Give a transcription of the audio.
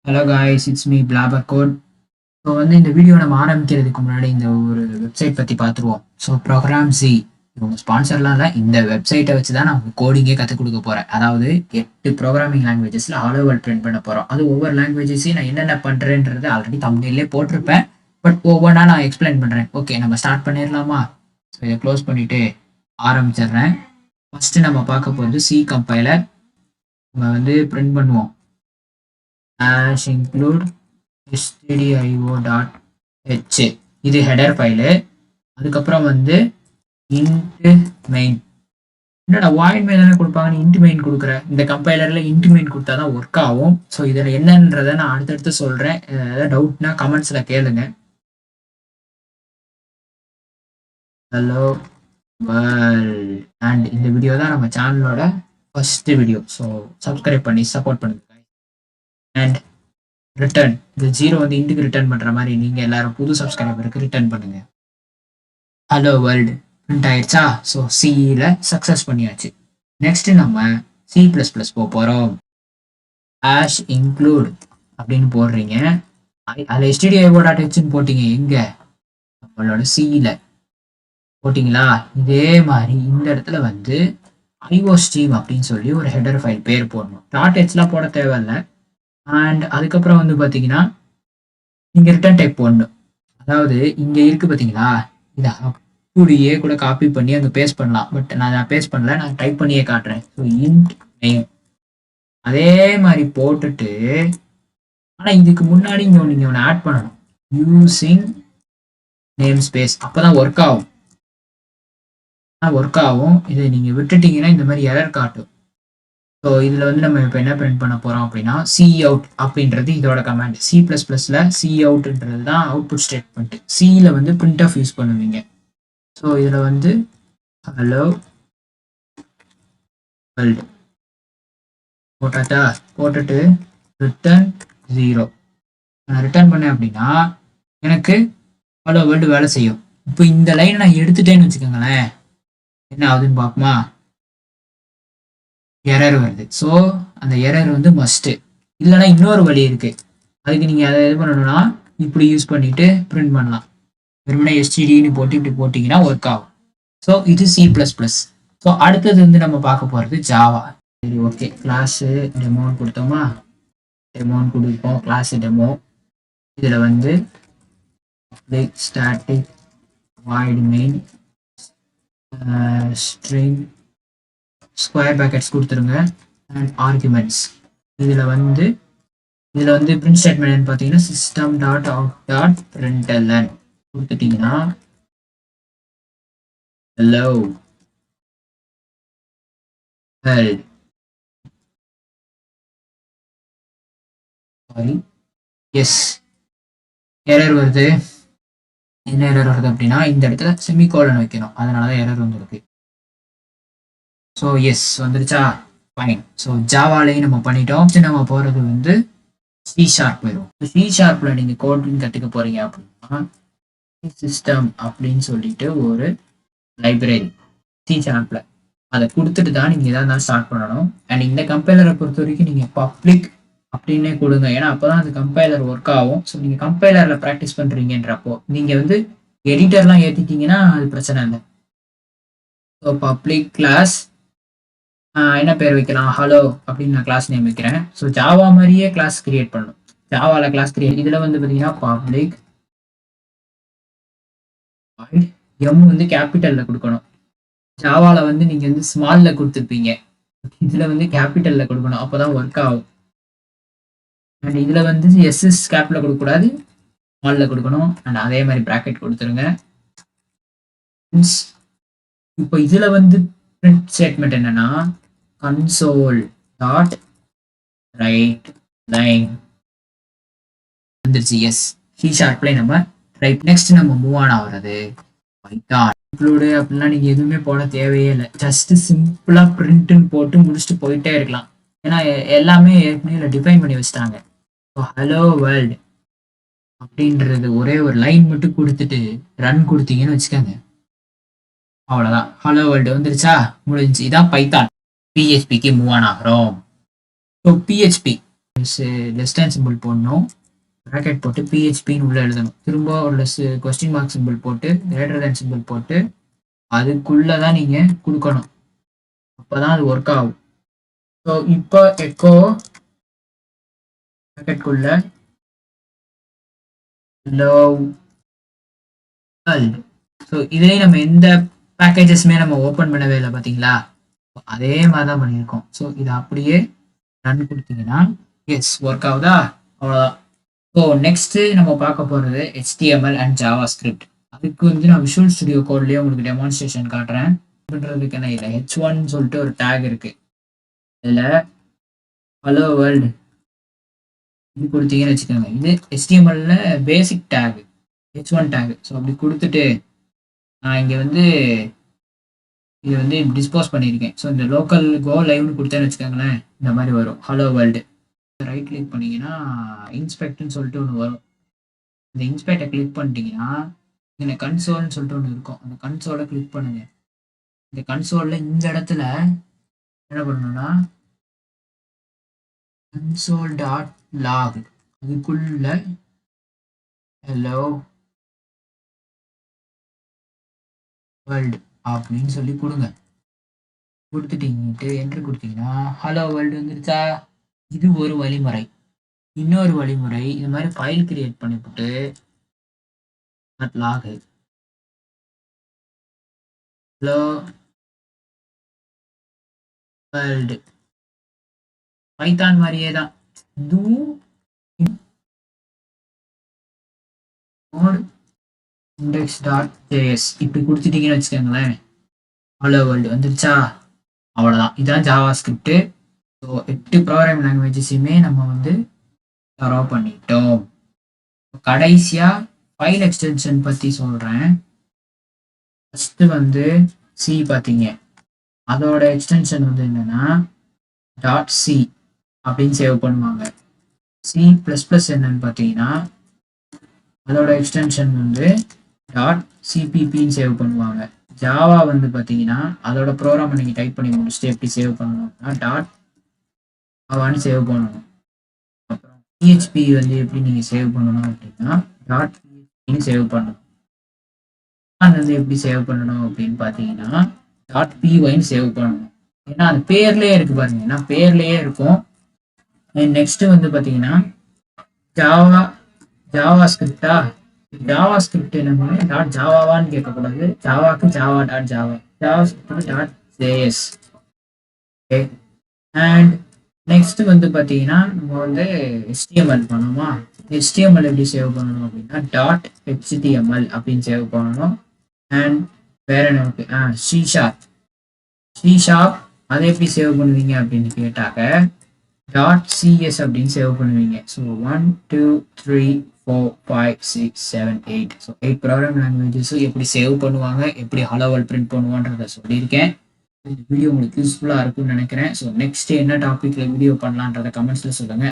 Hello guys, it's me Blabbercode. So இந்த video நம்ம ஆரம்பிக்கிறதுக்கு முன்னாடி இந்த ஒரு வெப்சைட் பற்றி பார்த்துருவோம். ஸோ programiz இவங்க ஸ்பான்சர்லாம் இல்லை, இந்த வெப்சைட்டை வச்சு தான் நான் கோடிங்கே கற்றுக் கொடுக்க போகிறேன். அதாவது 8 ப்ரோக்ராமிங் லாங்குவேஜஸில் ஹலோ வேர்ல்ட் பிரிண்ட் பண்ண போகிறோம். அது ஒவ்வொரு லாங்குவேஜஸையும் நான் என்னென்ன பண்ணுறேன்றது ஆல்ரெடி தமிழ்லேயே போட்டிருப்பேன். பட் ஒவ்வொன்றா நான் எக்ஸ்பிளைன் பண்ணுறேன். ஓகே, நம்ம ஸ்டார்ட் பண்ணிடலாமா? ஸோ இதை க்ளோஸ் பண்ணிவிட்டு ஆரம்பிச்சிடுறேன். ஃபஸ்ட்டு நம்ம பார்க்க போகிறது சி கம்பைலர். நம்ம பிரிண்ட் பண்ணுவோம். include stdio.h இது ஹெடர் ஃபைலு. அதுக்கப்புறம் int main. என்னடா வாய்ட் மெயின் தானே கொடுப்பாங்க, int main கொடுக்குற. இந்த கம்பைலர்ல int main கொடுத்தா தான் ஒர்க் ஆகும். ஸோ இதில் என்னன்றதை நான் அடுத்தடுத்து சொல்கிறேன். ஏதாவது டவுட்னா கமெண்ட்ஸில் கேளுங்க. ஹலோ வேர்ல்ட் அண்ட் இந்த வீடியோ தான் நம்ம சேனலோட ஃபர்ஸ்ட் வீடியோ. ஸோ சப்ஸ்கிரைப் பண்ணி சப்போர்ட் பண்ணுங்க. அண்ட் ரிட்டர்ன் இந்த 0 இன்ட்டுக்கு ரிட்டர்ன் பண்ணுற மாதிரி நீங்கள் எல்லாரும் புது சப்ஸ்கிரைபருக்கு ரிட்டர்ன் பண்ணுங்க. ஹலோ வேர்ல்டு பிரிண்ட் ஆயிடுச்சா? ஸோ சிஇல சக்ஸஸ் பண்ணியாச்சு. நெக்ஸ்ட் நம்ம C++ போகிறோம். include அப்படின்னு போடுறீங்க. அதில் stdio.hன்னு போட்டிங்க. எங்கே? நம்மளோட சிஇல போட்டிங்களா? இதே மாதிரி இந்த இடத்துல iostream அப்படின்னு சொல்லி ஒரு ஹெடர் ஃபைல் பேர் போடணும். .hலாம் போட தேவையில்லை. அண்ட் அதுக்கப்புறம் பார்த்தீங்கன்னா நீங்கள் ரிட்டர்ன் டைப் போடணும். அதாவது இங்கே இருக்குது பார்த்தீங்களா, இதை அப்படியே கூட காப்பி பண்ணி அங்கே பேஸ்ட் பண்ணலாம். பட் நான் பேஸ்ட் பண்ணல, நான் டைப் பண்ணியே காட்டுறேன். ஸோ int name அதே மாதிரி போட்டுட்டு, ஆனால் இதுக்கு முன்னாடி நீங்கள் ஒன்று ஆட் பண்ணணும். Using name space. அப்போ தான் ஒர்க் ஆகும். இதை நீங்கள் விட்டுட்டீங்கன்னா இந்த மாதிரி எரர் காட்டும். ஸோ இதில் நம்ம இப்போ என்ன பிரிண்ட் பண்ண போகிறோம் அப்படின்னா cout அப்படின்றது இதோட கமாண்ட். C++ல coutன்றது தான் அவுட்புட் ஸ்டேட்மெண்ட். சியில் printf யூஸ் பண்ணுவீங்க. ஸோ இதில் ஹலோ வேர்ல்ட் போட்டுட்டு ரிட்டர்ன் 0 நான் ரிட்டர்ன் பண்ணேன் அப்படின்னா எனக்கு ஹலோ வேர்ல்டு வேலை செய்யும். இப்போ இந்த லைனை நான் எடுத்துட்டேன்னு வச்சுக்கோங்களேன், என்ன ஆகுதுன்னு பார்ப்போமா? எரர் வருது. ஸோ அந்த எரர் மஸ்ட்டு. இல்லைன்னா இன்னொரு வழி இருக்கு. அதுக்கு நீங்கள் அதை இது பண்ணணும்னா இப்படி யூஸ் பண்ணிட்டு பிரிண்ட் பண்ணலாம். வெறுமனே stdன்னு போட்டு இப்படி போட்டிங்கன்னா ஒர்க் ஆகும். ஸோ இது C++. ஸோ அடுத்தது நம்ம பார்க்க போகிறது ஜாவா. சரி, ஓகே, கிளாஸு டெமோன்னு கொடுத்தோமா? டெமோன்னு கொடுப்போம். Class demo. இதில் static void main string square brackets கொடுத்துருங்க அண்ட் ஆர்குமெண்ட்ஸ். இதில் பிரிண்ட் ஸ்டேட்மெண்ட் பார்த்தீங்கன்னா system.out.println கொடுத்துட்டீங்கன்னா ஹலோ வேர்ல்ட் எஸ் எரர் வருது. என்ன எரர் வருது அப்படின்னா இந்த இடத்துல செமிகோலன் வைக்கணும். அதனால தான் எரர் வந்துருக்கு. ஸோ எஸ் வந்துருச்சா? ஃபைன். ஸோ ஜாவாலையும் நம்ம பண்ணிட்டோம். நம்ம போகிறது C# போயிடும். C# நீங்கள் கோடிங் கற்றுக்க போகிறீங்க அப்படின்னா சிஸ்டம் அப்படின்னு சொல்லிட்டு ஒரு லைப்ரரி C# அதை கொடுத்துட்டு தான் நீங்கள் எதாக இருந்தாலும் ஸ்டார்ட் பண்ணணும். அண்ட் இந்த கம்பைலரை பொறுத்த வரைக்கும் நீங்கள் பப்ளிக் அப்படின்னே கொடுங்க. ஏன்னா அப்போ தான் அந்த கம்பைலர் ஒர்க் ஆகும். ஸோ நீங்கள் கம்பைலரில் ப்ராக்டிஸ் பண்ணுறீங்கன்றப்போ நீங்கள் எடிட்டர்லாம் ஏற்றிட்டீங்கன்னா அது பிரச்சனை இல்லை. ஸோ பப்ளிக் கிளாஸ் என்ன பேர் வைக்கலாம்? ஹலோ அப்படின்னு நான் கிளாஸ் நேம் வைக்கிறேன். ஸோ ஜாவா மாதிரியே கிளாஸ் கிரியேட் பண்ணணும். ஜாவாவில் கிளாஸ் கிரியேட். இதில் பார்த்தீங்கன்னா பப்ளிக் எம் கேபிட்டலில் கொடுக்கணும். ஜாவாவில் நீங்கள் ஸ்மாலில் கொடுத்துருப்பீங்க. இதில் கேபிட்டலில் கொடுக்கணும். அப்போ தான் ஒர்க் ஆகும். அண்ட் இதில் எஸ்எஸ் கேப்பில் கொடுக்கக்கூடாது, ஸ்மாலில் கொடுக்கணும். அண்ட் அதே மாதிரி ப்ராக்கெட் கொடுத்துருங்க. இப்போ இதில் பிரிண்ட் ஸ்டேட்மெண்ட் என்னன்னா console.write line வந்துருச்சு. எஸ், C# நம்ம ரைட். நெக்ஸ்ட் நம்ம மூவ் ஆன் ஆகுறது பைத்தான். இன்க்ளூடு அப்படின்னா நீங்கள் எதுவுமே போட தேவையே இல்லை. ஜஸ்ட் சிம்பிளாக பிரிண்ட்னு போட்டு முடிச்சுட்டு போயிட்டே இருக்கலாம். ஏன்னா எல்லாமே ஏற்கனவே டிஃபைன் பண்ணி வச்சுட்டாங்க. ஸோ ஹலோ வேர்ல்டு அப்படின்றது ஒரே ஒரு லைன் மட்டும் கொடுத்துட்டு ரன் கொடுத்தீங்கன்னு வச்சுக்கோங்க, அவ்வளோதான். ஹலோ வேர்ல்டு வந்துருச்சா? முடிஞ்சு. இதான் பைத்தான். PHPக்கு மூவ் ஆன் ஆகிறோம். So PHP less than simple போடணும், ப்ராக்கெட் போட்டு பிஹெச்பின்னு உள்ள எழுதணும், திரும்ப ஒரு கொஸ்டின் மார்க் சிம்பிள் போட்டு கிரேட்டர் தேன் சிம்பிள் போட்டு அதுக்குள்ளே தான் நீங்கள் கொடுக்கணும், அப்போ தான் அது ஒர்க் ஆகும். ஸோ இப்போ எக்கோ ப்ராக்கெட்குள்ள லவ் வேர்ல்ட். ஸோ இதே நம்ம எந்த பேக்கேஜஸ்மே நம்ம ஓப்பன் பண்ணவே இல்லை பார்த்தீங்களா, அதே மாதிரி தான் பண்ணியிருக்கோம். ஸோ இதை அப்படியே ரன் கொடுத்தீங்கன்னா எஸ் ஒர்க் ஆகுதா, அவ்வளோதான். ஸோ நெக்ஸ்ட்டு நம்ம பார்க்க போகிறது HTML அண்ட் ஜாவாஸ்கிரிப்ட். அதுக்கு வந்து நான் விஷுவல் ஸ்டுடியோ கோட்லேயே உங்களுக்கு டெமான்ஸ்ட்ரேஷன் காட்டுறேன். பண்ணுறதுக்கான இல்லை H1 சொல்லிட்டு ஒரு டேக் இருக்குது, இதில் ஹலோ வேர்ல்டு இது கொடுத்தீங்கன்னு வச்சுக்கோங்க. இது HTML பேசிக் டேக் H1 டேக். ஸோ அப்படி கொடுத்துட்டு நான் இங்கே வந்து இது வந்து டிஸ்போஸ் பண்ணியிருக்கேன். ஸோ இந்த லோக்கல் கோ லைவ்னு கொடுத்தேன்னு வச்சுக்கோங்களேன், இந்த மாதிரி வரும் ஹலோ வேர்ல்டு. ரைட் கிளிக் பண்ணிங்கன்னா இன்ஸ்பெக்ட்னு சொல்லிட்டு ஒன்று வரும். இந்த இன்ஸ்பெக்டை கிளிக் பண்ணிட்டீங்கன்னா இந்த கன்சோல்னு சொல்லிட்டு ஒன்று இருக்கும், அந்த கன்சோலை கிளிக் பண்ணுங்க. இந்த கன்சோலில் இந்த இடத்துல என்ன பண்ணணும்னா console.log அதுக்குள்ள ஹலோ வேர்ல்டு அப்படின்னு சொல்லி கொடுங்க. கொடுத்துட்டீங்கட்டு என்ட்ரு கொடுத்தீங்கன்னா ஹலோ வேர்ல்டு வந்துருச்சா. இது ஒரு வழிமுறை. இன்னொரு வழிமுறை, இது மாதிரி ஃபைல் கிரியேட் பண்ணிவிட்டு லாக் ஹலோ வேர்ல்டு பைத்தான் மாதிரியே தான் இதுவும் index.js இப்படி கொடுத்துட்டீங்கன்னு வச்சுக்கோங்களேன், ஹலோ வேர்ல்டு வந்துருச்சா, அவ்வளோதான். இதுதான் ஜாவா ஸ்கிரிப்ட். ஸோ 8 ப்ரோக்ராமிங் லாங்குவேஜஸையுமே நம்ம வந்து தரோ பண்ணிட்டோம். கடைசியாக ஃபைல் எக்ஸ்டென்ஷன் பற்றி சொல்கிறேன். ஃபஸ்ட்டு வந்து சி பார்த்தீங்க, அதோட எக்ஸ்டென்ஷன் வந்து என்னென்னா .c அப்படின்னு சேவ் பண்ணுவாங்க. C++ என்னன்னு பார்த்தீங்கன்னா அதோட எக்ஸ்டென்ஷன் வந்து .cppன்னு சேவ் பண்ணுவாங்க. ஜாவா வந்து பார்த்தீங்கன்னா அதோட ப்ரோக்ராமை நீங்கள் டைப் பண்ணி முடிச்சுட்டு எப்படி சேவ் பண்ணணும்னா .javaன்னு சேவ் பண்ணணும். அப்புறம் PHP வந்து எப்படி நீங்கள் சேவ் பண்ணணும் அப்படின்னா .phpன்னு சேவ் பண்ணணும். வந்து எப்படி சேவ் பண்ணணும் அப்படின்னு பார்த்தீங்கன்னா .pyன்னு சேவ் பண்ணணும். ஏன்னா அது பேர்லேயே இருக்கு பாருங்க, ஏன்னா பேர்லேயே இருக்கும். நெக்ஸ்ட் வந்து பார்த்தீங்கன்னா ஜாவா ஸ்கிரிப்டா, ஜாவா ஸ்கிரிப்ட் என்ன ஜாவாவான்னு கேட்கக்கூடாது, ஜாவாக்கு Java script .js. Okay, and next வந்து பார்த்தீங்கன்னா நம்ம வந்து HTML பண்ணணுமா, HTML எப்படி சேவ் பண்ணணும் அப்படின்னா .html அப்படின்னு சேவ் பண்ணணும். அண்ட் வேற என்ன இருக்கு, C# அதை எப்படி சேவ் பண்ணுவீங்க அப்படின்னு கேட்டாக்க .cs அப்படின்னு சேவ் பண்ணுவீங்க. ஸோ 1 2 3 4 5 6 7 8 ஸோ 8 ப்ரோக்ராம் லாங்குவேஜஸும் எப்படி சேவ் பண்ணுவாங்க, எப்படி ஹலோ வேர்ல்ட் பிரிண்ட் பண்ணுவான்றதை சொல்லியிருக்கேன். இந்த வீடியோ உங்களுக்கு யூஸ்ஃபுல்லாக இருக்கும்னு நினைக்கிறேன். ஸோ நெக்ஸ்ட் என்ன டாப்பிக்கில் வீடியோ பண்ணலான்றதை கமெண்ட்ஸில் சொல்லுங்கள்.